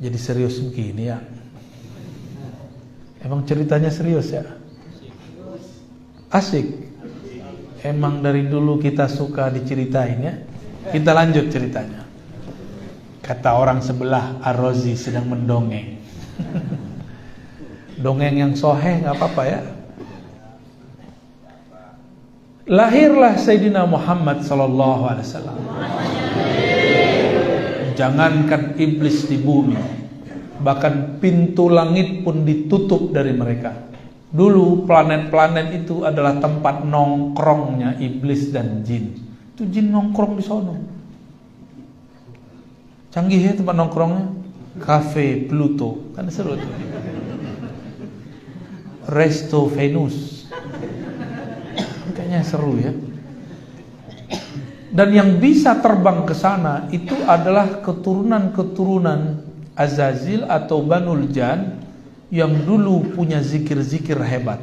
Jadi serius begini ya. Emang ceritanya serius ya? Asik. Emang dari dulu kita suka diceritain ya. Kita lanjut ceritanya. Kata orang sebelah, Ar-Razi sedang mendongeng. Dongeng yang soheh gak apa-apa ya. Lahirlah Sayyidina Muhammad sallallahu alaihi wasallam. Jangankan iblis di bumi, bahkan pintu langit pun ditutup dari mereka. Dulu planet-planet itu adalah tempat nongkrongnya iblis dan jin. Itu jin nongkrong di sono. Canggih ya tempat nongkrongnya. Cafe Pluto, kan seru tuh. Resto Venus, kayaknya seru ya. Dan yang bisa terbang ke sana itu adalah keturunan-keturunan Azazil atau Banul Jan yang dulu punya zikir-zikir hebat.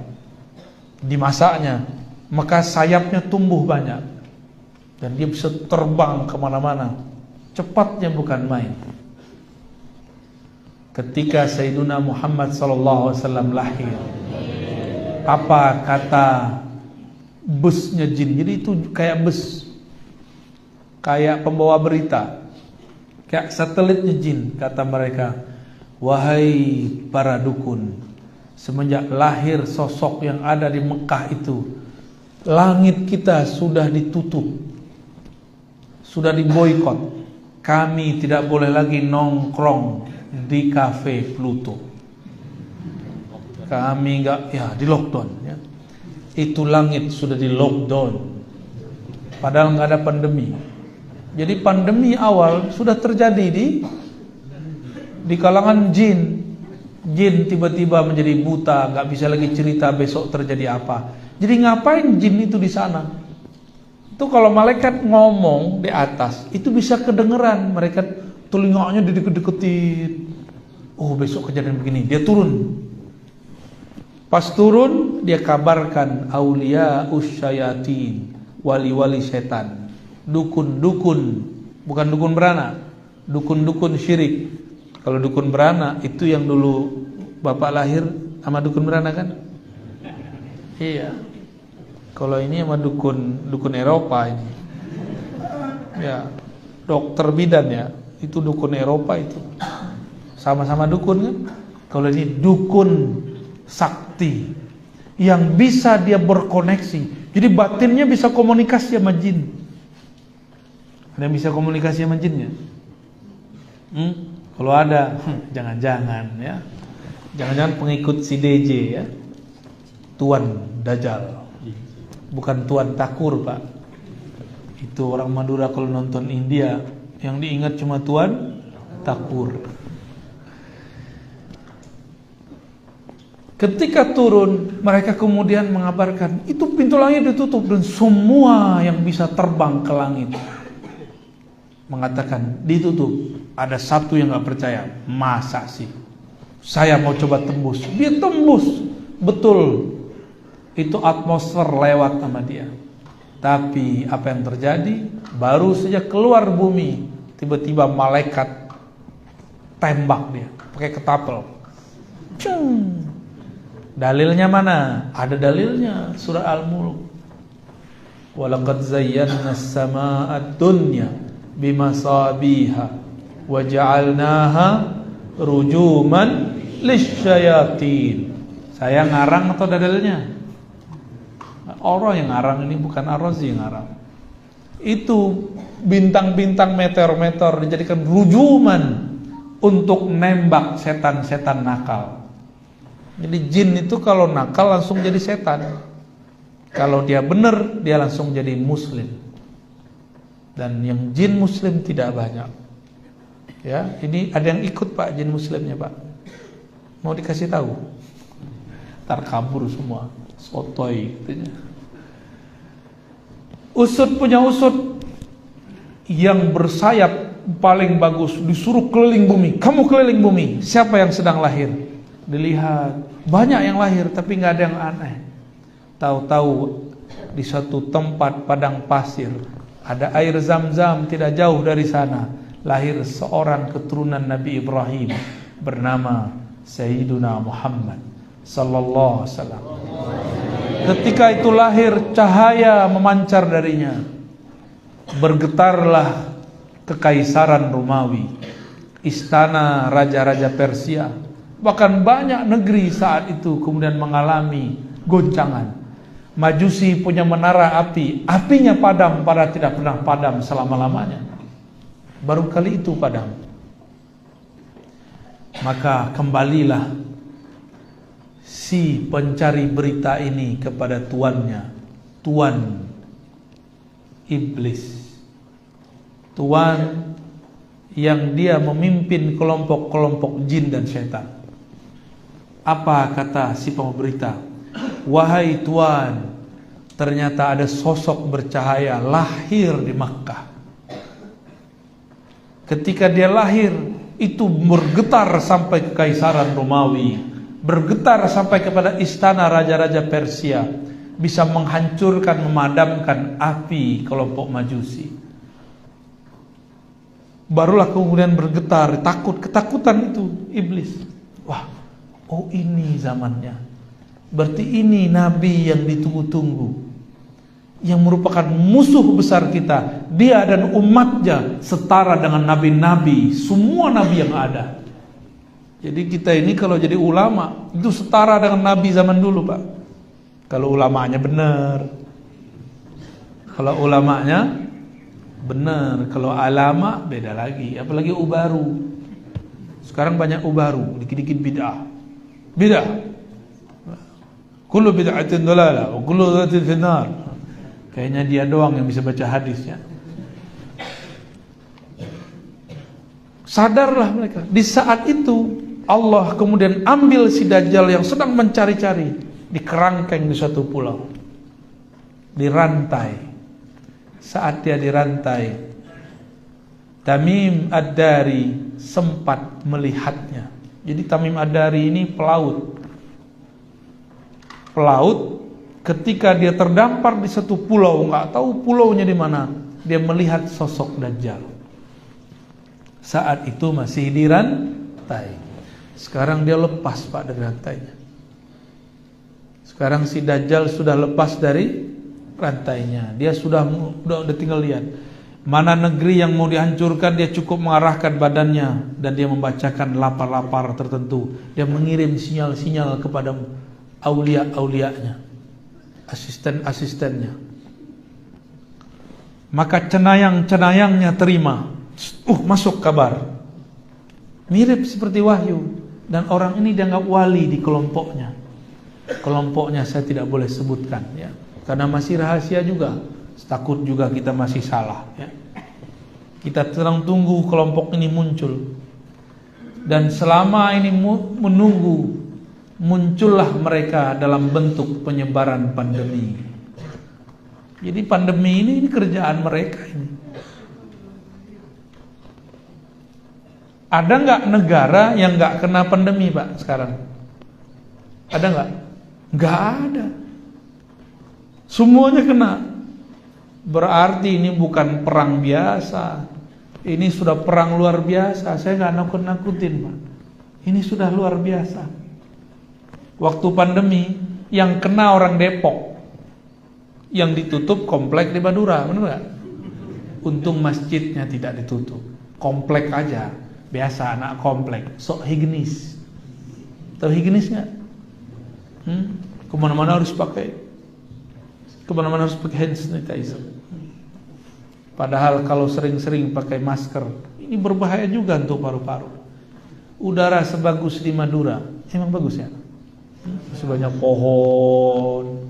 Dimasaknya, maka sayapnya tumbuh banyak dan dia bisa terbang kemana-mana. Cepatnya bukan main. Ketika Sayyiduna Muhammad SAW lahir, apa kata busnya jin? Jadi itu kayak bus, kayak pembawa berita, kayak satelitnya jin. Kata mereka, wahai para dukun, semenjak lahir sosok yang ada di Mekah itu, langit kita sudah ditutup, sudah diboikot. Kami tidak boleh lagi nongkrong di Cafe Pluto. Kami enggak, ya di lockdown ya. Itu langit sudah di lockdown. Padahal enggak ada pandemi. Jadi pandemi awal sudah terjadi di kalangan jin. Jin tiba-tiba menjadi buta, enggak bisa lagi cerita besok terjadi apa. Jadi ngapain jin itu di sana? Itu kalau malaikat ngomong di atas, itu bisa kedengeran. Mereka telinganya dideket-deketin. Oh, besok kejadian begini. Dia turun. Pas turun, dia kabarkan aulia usyayatin, wali-wali setan, dukun-dukun, bukan dukun beranak, dukun-dukun syirik. Kalau dukun beranak itu yang dulu bapak lahir sama dukun beranak kan? Iya. Kalau ini sama dukun Eropa ini. Ya, dokter bidan ya, itu dukun Eropa itu. Sama-sama dukun kan? Kalau ini dukun sakti yang bisa dia berkoneksi. Jadi batinnya bisa komunikasi sama jin. Ada yang bisa komunikasi sama jinnya? Kalau ada, jangan-jangan ya. Jangan-jangan pengikut si DJ ya. Tuan Dajjal. Bukan Tuan Takur, Pak. Itu orang Madura kalau nonton India, yang diingat cuma Tuan Takur. Ketika turun, mereka kemudian mengabarkan, itu pintu langit ditutup dan semua yang bisa terbang ke langit mengatakan ditutup. Ada satu yang gak percaya, masa sih? Saya mau coba tembus. Dia tembus, betul. Itu atmosfer lewat sama dia. Tapi apa yang terjadi? Baru saja keluar bumi, tiba-tiba malaikat tembak dia pakai ketapel. Cung. Dalilnya mana? Ada dalilnya, surah Al-Mulk. Walaqad zayyana as-samaa'a ad-dunya bimasabiha wa ja'alnaha rujuman lisyayatin. Saya ngarang atau ada dalilnya? Orang yang ngarang ini, bukan Ar-Razi yang ngarang. Itu bintang-bintang meteor-meteor dijadikan rujuman untuk nembak setan-setan nakal. Jadi jin itu kalau nakal langsung jadi setan. Kalau dia benar, dia langsung jadi muslim. Dan yang jin muslim tidak banyak. Ya, ini ada yang ikut Pak jin muslimnya Pak. Mau dikasih tahu? Ntar kabur semua. Sotoy katanya. Usut punya usut yang bersayap paling bagus, disuruh keliling bumi. Kamu keliling bumi. Siapa yang sedang lahir? Dilihat, banyak yang lahir tapi nggak ada yang aneh. Tahu-tahu di satu tempat padang pasir ada air zam-zam tidak jauh dari sana. lahir seorang keturunan Nabi Ibrahim bernama Sayyiduna Muhammad sallallahu alaihi wasallam. Ketika itu lahir, cahaya memancar darinya. Bergetarlah kekaisaran Romawi, istana raja-raja Persia, bahkan banyak negeri saat itu kemudian mengalami goncangan. Majusi punya menara api, apinya padam, padahal tidak pernah padam selama-lamanya. Baru kali itu padam. Maka kembalilah si pencari berita ini kepada tuannya, tuan iblis, tuan yang dia memimpin kelompok-kelompok jin dan setan. Apa kata si pemberita? Wahai tuan, ternyata ada sosok bercahaya lahir di Makkah. Ketika dia lahir, itu bergetar sampai ke Kekaisaran Romawi, bergetar sampai kepada istana raja-raja Persia, bisa menghancurkan, memadamkan api kelompok Majusi. Barulah kemudian bergetar, ketakutan itu iblis. Wah, oh ini zamannya. Berarti ini nabi yang ditunggu-tunggu, yang merupakan musuh besar kita. Dia dan umatnya setara dengan nabi-nabi, semua nabi yang ada. Jadi kita ini kalau jadi ulama itu setara dengan nabi zaman dulu, Pak. Kalau ulamanya benar. Kalau ulamanya benar, kalau alama beda lagi, apalagi ubaru. Sekarang banyak ubaru, dikit-dikit bid'ah. Bid'ah. Kullu bid'atin dhalalah wa kullu dhalatin finnar. Kayaknya dia doang yang bisa baca hadisnya. Sadarlah mereka. Di saat itu Allah kemudian ambil si Dajjal yang sedang mencari-cari, dikerangkeng di suatu pulau, dirantai. Saat dia dirantai, Tamim Ad-Dari sempat melihatnya. Jadi Tamim Ad-Dari ini pelaut. Ketika dia terdampar di satu pulau, nggak tahu pulaunya di mana, dia melihat sosok Dajjal. Saat itu masih dirantai. Sekarang dia lepas, Pak, dari rantainya. Sekarang si Dajjal sudah lepas dari rantainya. Dia sudah tinggal lihat mana negeri yang mau dihancurkan. Dia cukup mengarahkan badannya dan dia membacakan lapar-lapar tertentu. Dia mengirim sinyal-sinyal kepada aulia-aulianya, asisten-asistennya. Maka cenayang-cenayangnya terima. Masuk kabar. Mirip seperti wahyu. Dan orang ini dianggap wali di kelompoknya. Kelompoknya saya tidak boleh sebutkan, ya, karena masih rahasia juga. Takut juga kita masih salah, ya. Kita sedang tunggu kelompok ini muncul. Dan selama ini menunggu, muncullah mereka dalam bentuk penyebaran pandemi. Jadi pandemi ini kerjaan mereka ini. Ada nggak negara yang nggak kena pandemi, Pak, sekarang? Ada nggak? Nggak ada. Semuanya kena. Berarti ini bukan perang biasa. Ini sudah perang luar biasa. Saya nggak nakut-nakutin, Pak. Ini sudah luar biasa. Waktu pandemi yang kena orang Depok, yang ditutup komplek di Madura, benar nggak? Untung masjidnya tidak ditutup, komplek aja. Biasa anak komplek, sok higienis. Tahu higienis nggak? Kemana-mana harus pakai hand sanitizer. Padahal kalau sering-sering pakai masker, ini berbahaya juga untuk paru-paru. Udara sebagus di Madura, emang bagus ya? Masih banyak pohon,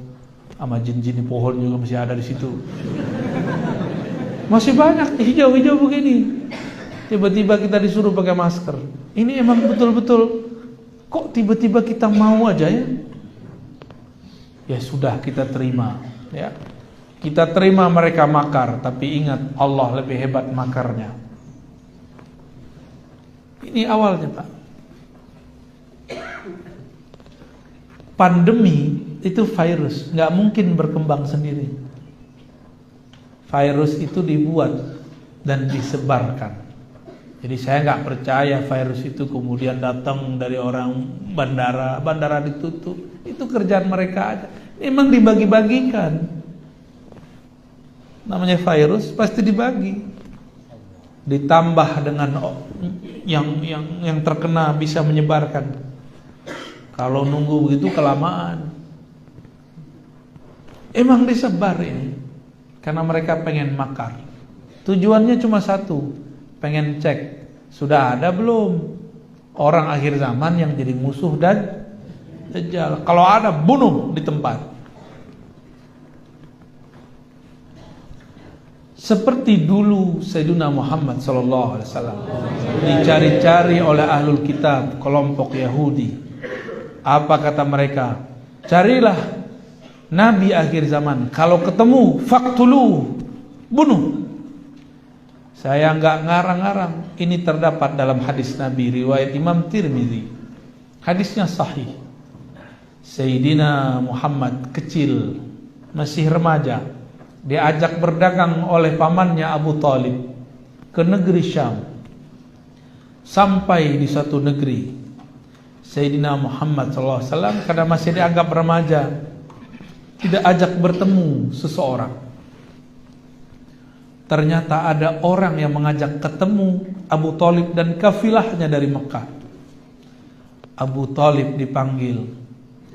sama jin-jin di pohon juga masih ada di situ. Masih banyak hijau-hijau begini. Tiba-tiba kita disuruh pakai masker. Ini emang betul-betul, kok tiba-tiba kita mau aja ya? Ya sudah, kita terima, ya. Kita terima mereka makar, tapi ingat Allah lebih hebat makarnya. Ini awalnya, Pak. Pandemi itu virus, nggak mungkin berkembang sendiri. Virus itu dibuat dan disebarkan. Jadi saya nggak percaya virus itu kemudian datang dari orang bandara ditutup. Itu kerjaan mereka aja. Memang dibagi-bagikan. Namanya virus pasti dibagi. Ditambah dengan yang terkena bisa menyebarkan. Kalau nunggu begitu kelamaan. Emang disebar ini. Karena mereka pengen makar. Tujuannya cuma satu, pengen cek sudah ada belum orang akhir zaman yang jadi musuh dan Dajjal. Kalau ada, bunuh di tempat. Seperti dulu Sayyidina Muhammad SAW dicari-cari oleh ahlul kitab, kelompok Yahudi. Apa kata mereka? Carilah Nabi akhir zaman. Kalau ketemu, faktulu, bunuh. Saya enggak ngarang-ngarang. Ini terdapat dalam hadis Nabi riwayat Imam Tirmidzi. Hadisnya sahih. Sayyidina Muhammad kecil, masih remaja, diajak berdagang oleh pamannya Abu Talib ke negeri Syam. Sampai di suatu negeri, Sayyidina Muhammad SAW karena masih dianggap remaja, tidak ajak bertemu seseorang. Ternyata ada orang yang mengajak ketemu Abu Talib dan kafilahnya dari Mekah. Abu Talib dipanggil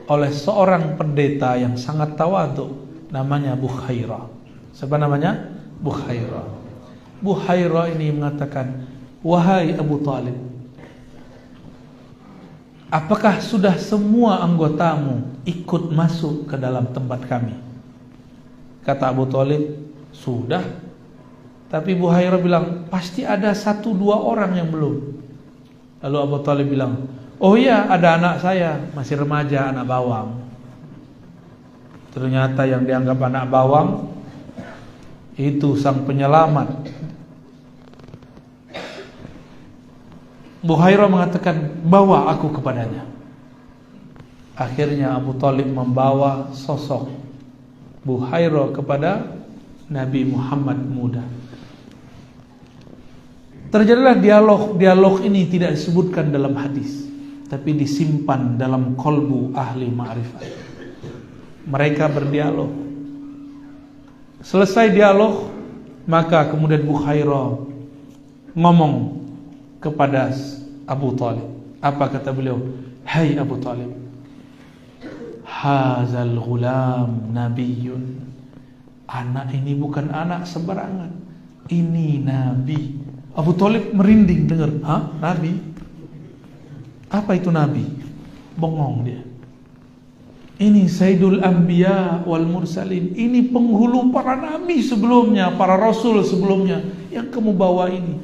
oleh seorang pendeta yang sangat tawadhu, namanya Bukhairah. Siapa namanya? Bukhairah. Bukhairah ini mengatakan, wahai Abu Talib, apakah sudah semua anggotamu ikut masuk ke dalam tempat kami? Kata Abu Talib, sudah. Tapi Bukhairah bilang, pasti ada 1-2 orang yang belum. Lalu Abu Talib bilang, oh iya, ada anak saya, masih remaja, anak bawang. Ternyata yang dianggap anak bawang itu sang penyelamat. Bukhairah mengatakan, bawa aku kepadanya. Akhirnya Abu Talib membawa sosok Bukhairah kepada Nabi Muhammad muda. Terjadilah dialog ini tidak disebutkan dalam hadis, tapi disimpan dalam kolbu ahli ma'rifat. Mereka berdialog. Selesai dialog, maka kemudian Bukhairah ngomong kepada Abu Talib. Apa kata beliau? Hai Abu Talib, hazal ghulam nabiyyun. Anak ini bukan anak sembarangan, ini nabi. Abu Talib merinding dengar, hah? Nabi? Apa itu nabi? Bengong dia. Ini Sayyidul Anbiya wal Mursalin. Ini penghulu para nabi sebelumnya, para rasul sebelumnya. Yang kamu bawa ini,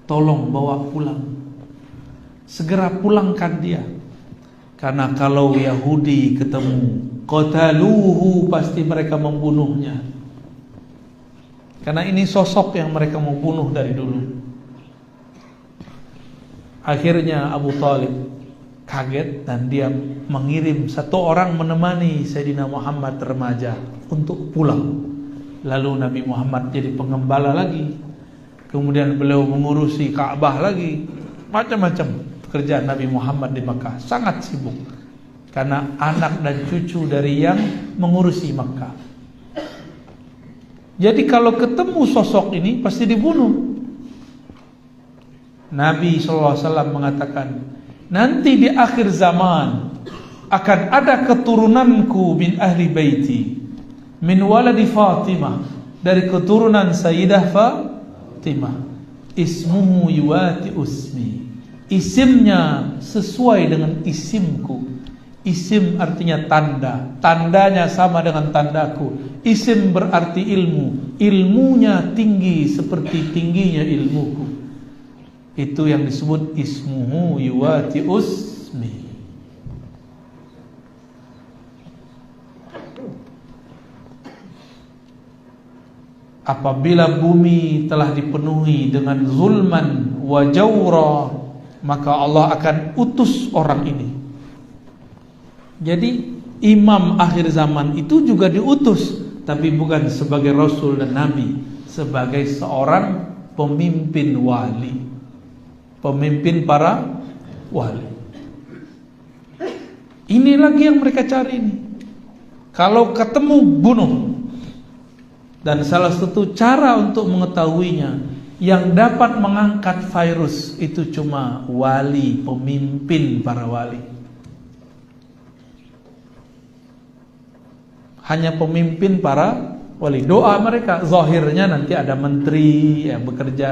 tolong bawa pulang. Segera pulangkan dia. Karena kalau Yahudi ketemu, qataluhu, pasti mereka membunuhnya. Karena ini sosok yang mereka mau bunuh dari dulu. Akhirnya Abu Talib kaget dan dia mengirim 1 orang menemani Sayyidina Muhammad remaja untuk pulang. Lalu Nabi Muhammad jadi pengembala lagi. Kemudian beliau mengurusi Ka'bah lagi. Macam-macam pekerjaan Nabi Muhammad di Makkah. Sangat sibuk. Karena anak dan cucu dari yang mengurusi Makkah. Jadi kalau ketemu sosok ini pasti dibunuh. Nabi SAW mengatakan, nanti di akhir zaman akan ada keturunanku min ahli baiti, min waladi Fatimah, dari keturunan Sayyidah Fatimah. Ismuhu yuwati usmi, isimnya sesuai dengan isimku. Isim artinya tanda, tandanya sama dengan tandaku. Isim berarti ilmu, ilmunya tinggi seperti tingginya ilmuku. Itu yang disebut ismuhu yuwati usmi. Apabila bumi telah dipenuhi dengan zulman wa jawra, maka Allah akan utus orang ini. Jadi imam akhir zaman itu juga diutus, tapi bukan sebagai rasul dan nabi, sebagai seorang pemimpin wali, pemimpin para wali. Ini lagi yang mereka cari ini. Kalau ketemu, bunuh. Dan salah satu cara untuk mengetahuinya, yang dapat mengangkat virus itu cuma wali, pemimpin para wali. Hanya pemimpin para wali. Doa mereka zahirnya nanti ada menteri yang bekerja,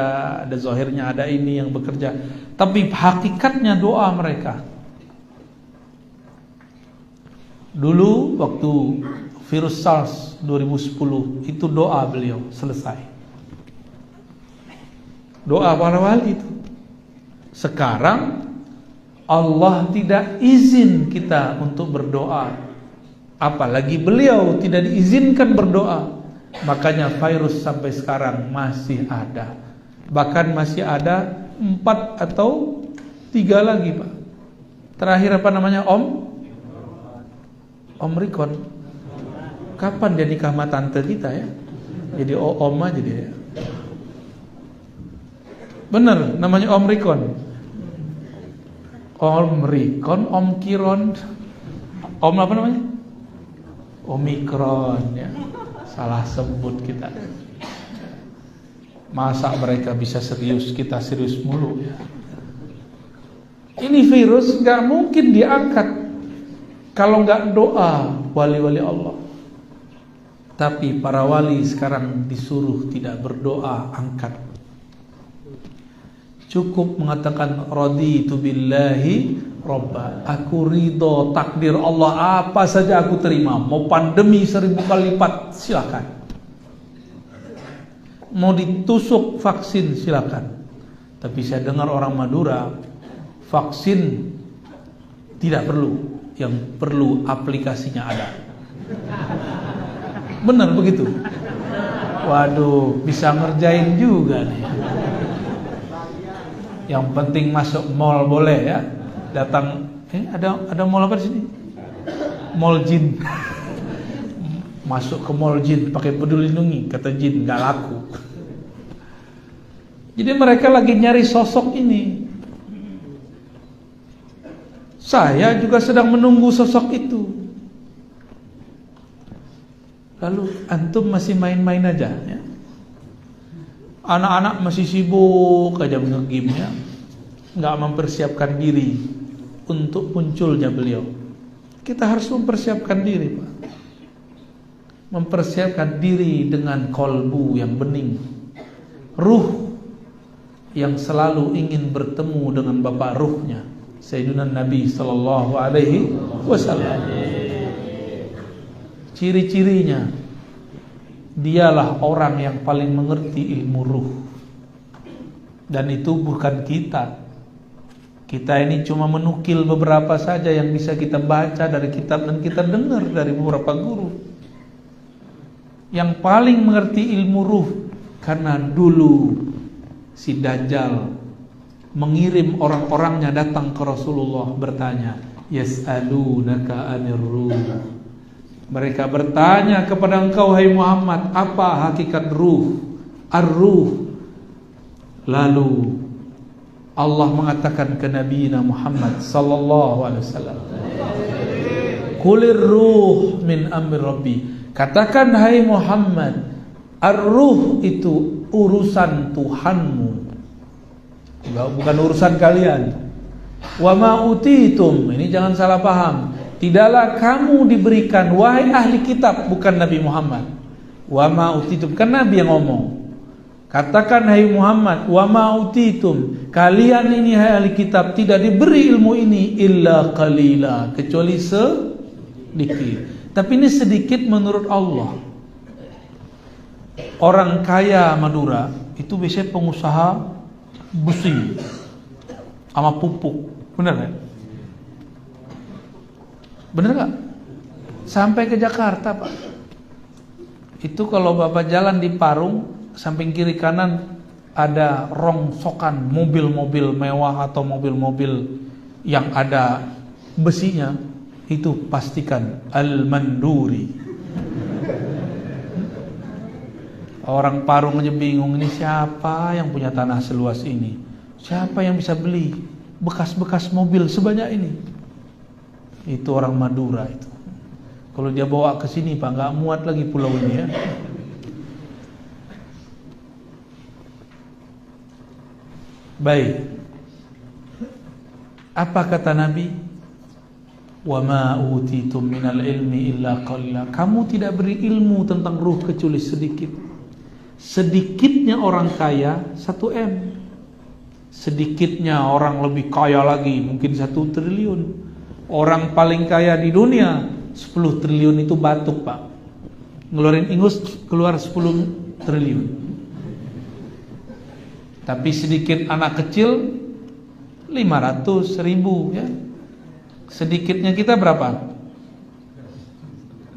ada zahirnya ada ini yang bekerja, tapi hakikatnya doa mereka. Dulu waktu virus SARS 2010 itu doa beliau selesai. Doa para wali itu. Sekarang Allah tidak izin kita untuk berdoa, apalagi beliau tidak diizinkan berdoa. Makanya virus sampai sekarang masih ada. Bahkan masih ada 4 atau 3 lagi, Pak. Terakhir apa namanya, Omikron. Kapan dia nikah sama tante kita ya? Jadi om aja dia. Bener, namanya Omikron. Omkiron. Apa namanya? Omikron ya. Salah sebut kita. Masa mereka bisa serius, kita serius mulu ya. Ini virus gak mungkin diangkat kalau gak doa wali-wali Allah. Tapi para wali sekarang disuruh tidak berdoa, angkat. Cukup mengatakan raditu billahi robba, aku ridho takdir Allah, apa saja aku terima. Mau pandemi 1000 kali lipat silakan. Mau ditusuk vaksin silakan. Tapi saya dengar orang Madura, vaksin tidak perlu, yang perlu aplikasinya ada. Benar begitu? Waduh, bisa ngerjain juga nih. Yang penting masuk mall boleh ya. Datang, ada mall apa di sini? Mall jin. Masuk ke mall jin pakai peduli lindungi, kata jin nggak laku. Jadi mereka lagi nyari sosok ini. Saya juga sedang menunggu sosok itu. Lalu antum masih main-main aja ya. Anak-anak masih sibuk aja nge-game ya. Nggak mempersiapkan diri untuk munculnya beliau. Kita harus mempersiapkan diri, Pak. Mempersiapkan diri dengan kolbu yang bening, ruh yang selalu ingin bertemu dengan Bapak ruhnya, Sayyidina Nabi sallallahu alaihi wasallam. Ciri-cirinya, dialah orang yang paling mengerti ilmu ruh. Dan itu bukan kita. Kita ini cuma menukil beberapa saja yang bisa kita baca dari kitab dan kita dengar dari beberapa guru. Yang paling mengerti ilmu ruh, karena dulu si Dajjal mengirim orang-orangnya datang ke Rasulullah bertanya, yas'alunaka 'anir ruh. Mereka bertanya kepada engkau, hai Muhammad, apa hakikat ruh? Ar-ruh. Lalu Allah mengatakan ke Nabi Muhammad sallallahu alaihi wasallam, Qulir ruh min amri Rabbi. Katakan hai Muhammad, ar-ruh itu urusan Tuhanmu, bukan urusan kalian. Wa ma utitum, ini jangan salah paham. Tidaklah kamu diberikan, wahai ahli kitab, bukan Nabi Muhammad. Wa ma utitum, kan Nabi yang ngomong. Katakan hai Muhammad, wa ma utitum, kalian ini hai ahli kitab tidak diberi ilmu ini illa qalila, kecuali sedikit. Tapi ini sedikit menurut Allah. Orang kaya Madura itu biasanya pengusaha besi sama pupuk, benar kan? Bener gak? Sampai ke Jakarta, Pak. Itu kalau Bapak jalan di Parung, samping kiri kanan ada rongsokan mobil-mobil mewah atau mobil-mobil yang ada besinya, itu pastikan Al-Manduri. Orang Parung aja bingung, ini siapa yang punya tanah seluas ini? Siapa yang bisa beli bekas-bekas mobil sebanyak ini? Itu orang Madura itu. Kalau dia bawa ke sini Pak, nggak muat lagi pulau ini ya. Baik. Apa kata Nabi? Wa ma utitum minal ilmi illa qalila. Kamu tidak beri ilmu tentang ruh kecuali sedikit. Sedikitnya orang kaya 1 M. Sedikitnya orang lebih kaya lagi mungkin 1 triliun. Orang paling kaya di dunia 10 triliun itu batuk Pak. Ngeluarin ingus keluar 10 triliun. Tapi sedikit anak kecil 500 ribu ya. Sedikitnya kita berapa?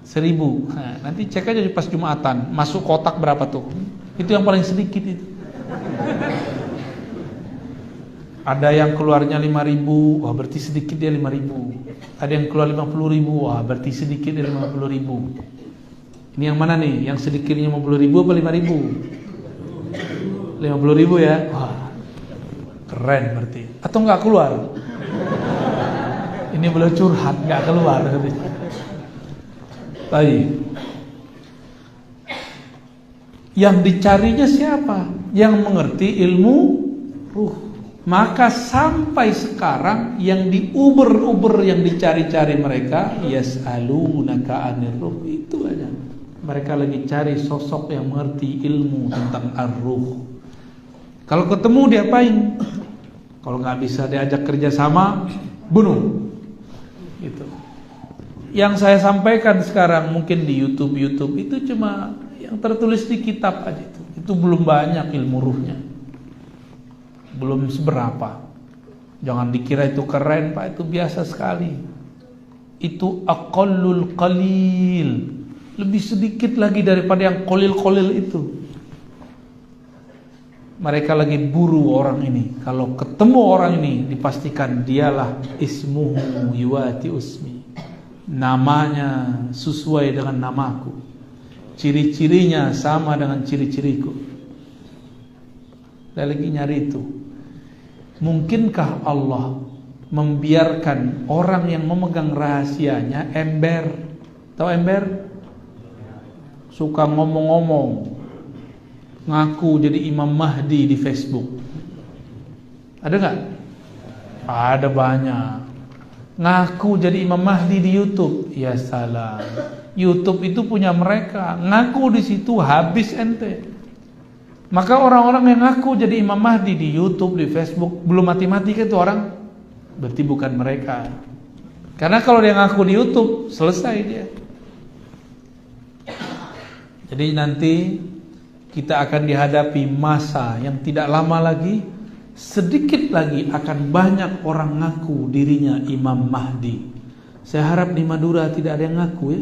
1000. Nah, nanti cek aja pas Jumatan, masuk kotak berapa tuh? Itu yang paling sedikit itu. Ada yang keluarnya 5.000, wah berarti sedikit dia 5.000. Ada yang keluar 50.000, wah berarti sedikit dia 50.000. Ini yang mana nih? Yang sedikitnya 50.000 apa 5.000? 50.000 ya? Wah, keren berarti. Atau nggak keluar? Ini belum curhat, nggak keluar. Baik. Yang dicarinya siapa? Yang mengerti ilmu ruh. Maka sampai sekarang yang diuber-uber, yang dicari-cari mereka, yas'alunaka 'anir ruh, itu aja. Mereka lagi cari sosok yang mengerti ilmu tentang ar-ruh. Kalau ketemu diapain? Kalau nggak bisa diajak kerja sama, bunuh. Gitu. Yang saya sampaikan sekarang mungkin di YouTube itu cuma yang tertulis di kitab aja itu. Itu belum banyak ilmu ruhnya. Belum seberapa. Jangan dikira itu keren Pak, itu biasa sekali. Itu aqallul qalil. Lebih sedikit lagi daripada yang qalil-qalil itu. Mereka lagi buru orang ini. Kalau ketemu orang ini dipastikan dialah ismuhu yuwati usmi. Namanya sesuai dengan namaku. Ciri-cirinya sama dengan ciri-ciriku. Saya lagi nyari itu. Mungkinkah Allah membiarkan orang yang memegang rahasianya ember? Tahu ember? Suka ngomong-ngomong, ngaku jadi Imam Mahdi di Facebook. Ada nggak? Ada banyak. Ngaku jadi Imam Mahdi di YouTube. Ya salam. YouTube itu punya mereka. Ngaku di situ habis ente. Maka orang-orang yang ngaku jadi Imam Mahdi di YouTube, di Facebook, belum mati-mati kan itu orang? Berarti bukan mereka. Karena kalau dia ngaku di YouTube, selesai dia. Jadi nanti kita akan dihadapi masa yang tidak lama lagi, sedikit lagi akan banyak orang ngaku dirinya Imam Mahdi. Saya harap di Madura tidak ada yang ngaku ya.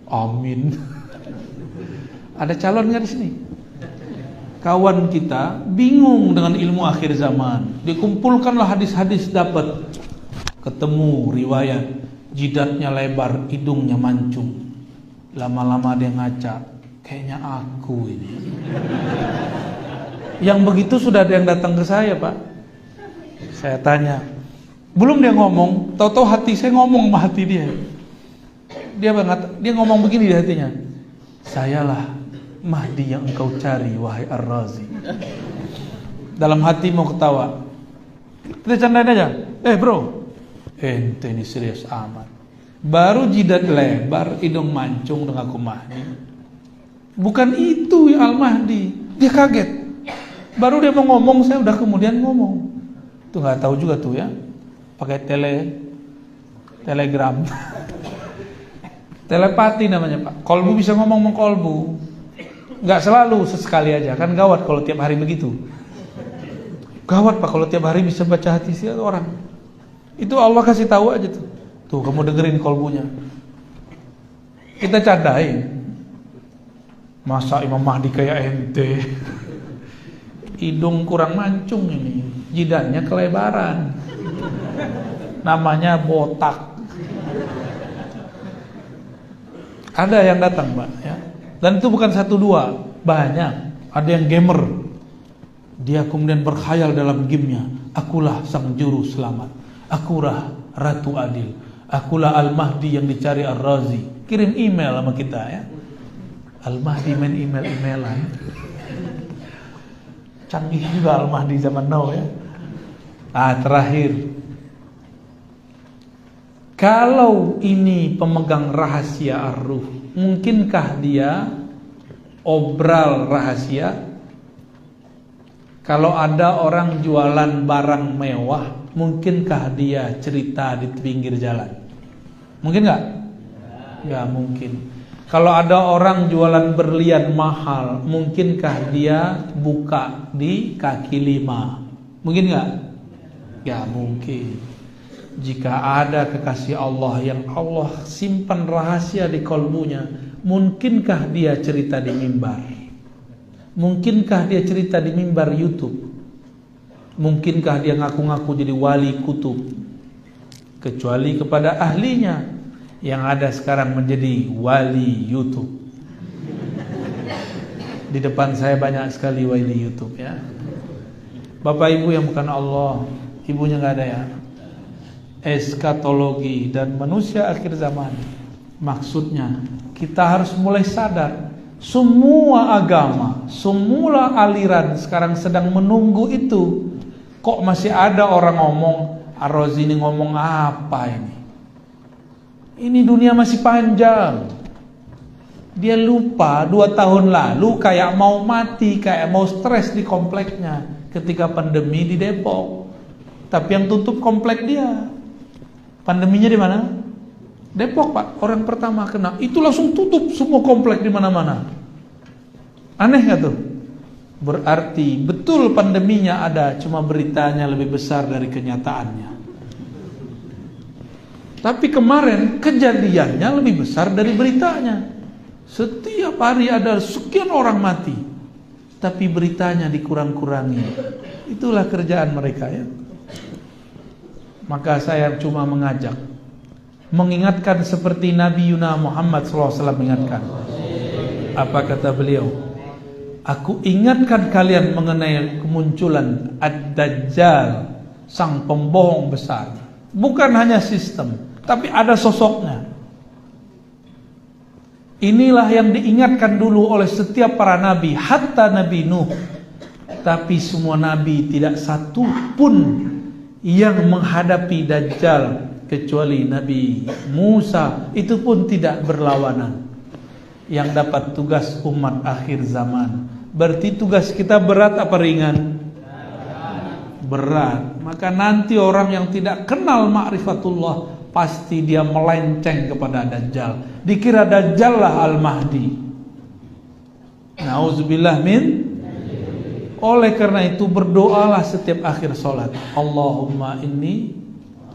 Amin. Ada calon nggak di sini? Kawan kita bingung dengan ilmu akhir zaman. Dikumpulkanlah hadis-hadis dapat. Ketemu riwayat, jidatnya lebar, hidungnya mancung. Lama-lama dia ngaca. Kayaknya aku ini. Yang begitu sudah ada yang datang ke saya Pak. Saya tanya. Belum dia ngomong, tahu-tahu hati saya ngomong sama hati dia. Dia ngomong begini di hatinya. Sayalah Mahdi yang engkau cari wahai Ar-Razi. Dalam hati mau ketawa. Kita candain aja. Bro, ente ini serius amat. Baru jidat lebar, hidung mancung dengan aku Mahdi. Bukan itu ya Al-Mahdi. Dia kaget. Baru dia mau ngomong, saya udah kemudian ngomong. Tuh nggak tahu juga tuh ya. Pakai telegram. Telepati namanya Pak. Kolbu bisa ngomong mengkolbu. Nggak selalu, sesekali aja. Kan gawat kalau tiap hari begitu. Gawat Pak kalau tiap hari bisa baca hati si orang. Itu Allah kasih tahu aja tuh. Tuh kamu dengerin kolbunya. Kita candain. Masa Imam Mahdi kayak ente? Hidung kurang mancung ini. Jidatnya kelebaran. Namanya botak. Ada yang datang Pak ya. Dan itu bukan satu dua, banyak. Ada yang gamer, dia kemudian berkhayal dalam gamenya, akulah sang juru selamat, akulah Ratu Adil, akulah Al-Mahdi yang dicari Ar-Razi. Kirim email sama kita ya. Al-Mahdi main email-emailan. Canggih juga Al-Mahdi zaman now ya. Terakhir, kalau ini pemegang rahasia ar-ruh, mungkinkah dia obral rahasia? Kalau ada orang jualan barang mewah, mungkinkah dia cerita di pinggir jalan? Mungkin nggak? Nggak mungkin. Kalau ada orang jualan berlian mahal, mungkinkah dia buka di kaki lima? Mungkin nggak? Nggak mungkin. Jika ada kekasih Allah yang Allah simpan rahasia di kalbunya, mungkinkah dia cerita di mimbar? Mungkinkah dia cerita di mimbar YouTube? Mungkinkah dia ngaku-ngaku jadi wali kutub? Kecuali kepada ahlinya, yang ada sekarang menjadi wali YouTube. Di depan saya banyak sekali wali YouTube ya. Bapak ibu yang bukan Allah, ibunya nggak ada ya. Eskatologi dan manusia akhir zaman. Maksudnya kita harus mulai sadar, semua agama, semua aliran sekarang sedang menunggu itu. Kok masih ada orang ngomong, Ar-Razi ini ngomong apa ini? Ini dunia masih panjang. Dia lupa 2 tahun lalu kayak mau mati, kayak mau stres di kompleknya ketika pandemi di Depok. Tapi yang tutup komplek dia. Pandeminya di mana? Depok, Pak. Orang pertama kena. Itu langsung tutup semua komplek di mana-mana. Aneh nggak tuh? Berarti betul pandeminya ada, cuma beritanya lebih besar dari kenyataannya. Tapi kemarin kejadiannya lebih besar dari beritanya. Setiap hari ada sekian orang mati, tapi beritanya dikurang-kurangi. Itulah kerjaan mereka ya. Maka saya cuma mengajak, mengingatkan seperti Nabi Yuna Muhammad SAW mengingatkan. Apa kata beliau? Aku ingatkan kalian mengenai kemunculan Ad-Dajjal, sang pembohong besar. Bukan hanya sistem, tapi ada sosoknya. Inilah yang diingatkan dulu oleh setiap para nabi, hatta Nabi Nuh. Tapi semua nabi tidak satu pun yang menghadapi Dajjal kecuali Nabi Musa, itu pun tidak berlawanan. Yang dapat tugas umat akhir zaman. Berarti tugas kita berat apa ringan? Berat. Maka nanti orang yang tidak kenal ma'rifatullah, pasti dia melenceng kepada Dajjal. Dikira Dajjal lah Al-Mahdi. Nauzubillah min. Oleh karena itu berdoalah setiap akhir salat. Allahumma inni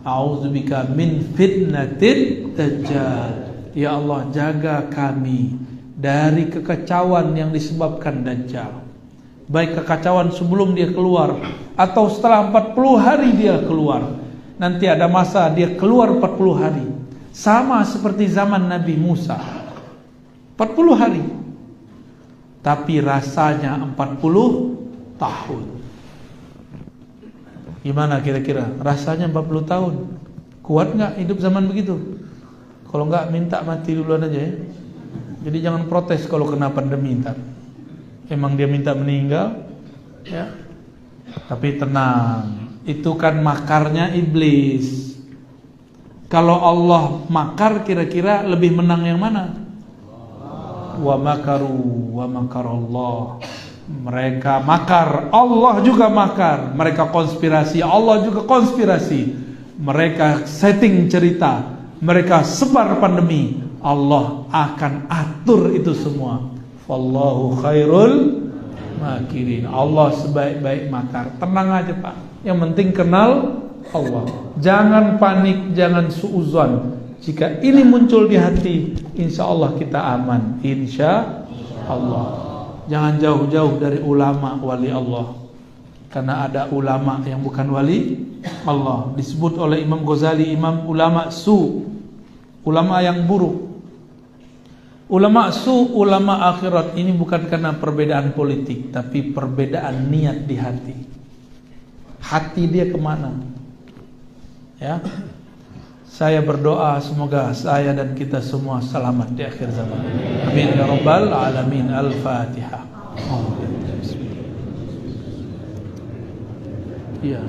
a'udzubika min fitnatil Dajjal. Ya Allah, jaga kami dari kekacauan yang disebabkan Dajjal. Baik kekacauan sebelum dia keluar atau setelah 40 hari dia keluar. Nanti ada masa dia keluar 40 hari. Sama seperti zaman Nabi Musa. 40 hari. Tapi rasanya 40 tahun. Gimana kira-kira? Rasanya 40 tahun. Kuat nggak hidup zaman begitu? Kalau nggak minta mati duluan aja ya. Jadi jangan protes kalau kena pandemi ntar. Emang dia minta meninggal, ya. Tapi tenang, itu kan makarnya iblis. Kalau Allah makar, kira-kira lebih menang yang mana? Wa makaru wa makarallah. Mereka makar, Allah juga makar. Mereka konspirasi, Allah juga konspirasi. Mereka setting cerita, mereka sebar pandemi, Allah akan atur itu semua. Wallahu khairul makirin. Allah sebaik-baik makar. Tenang aja Pak. Yang penting kenal Allah. Jangan panik, jangan suuzon. Jika ini muncul di hati, insya Allah kita aman. Insya Allah. Jangan jauh-jauh dari ulama wali Allah. Karena ada ulama yang bukan wali Allah. Disebut oleh Imam Ghazali, imam ulama su, ulama yang buruk. Ulama su, ulama akhirat ini bukan karena perbedaan politik, tapi perbedaan niat di hati. Hati dia kemana? Ya, saya berdoa semoga saya dan kita semua selamat di akhir zaman. Amin ya rabbal alamin. Al-Fatihah. Iya.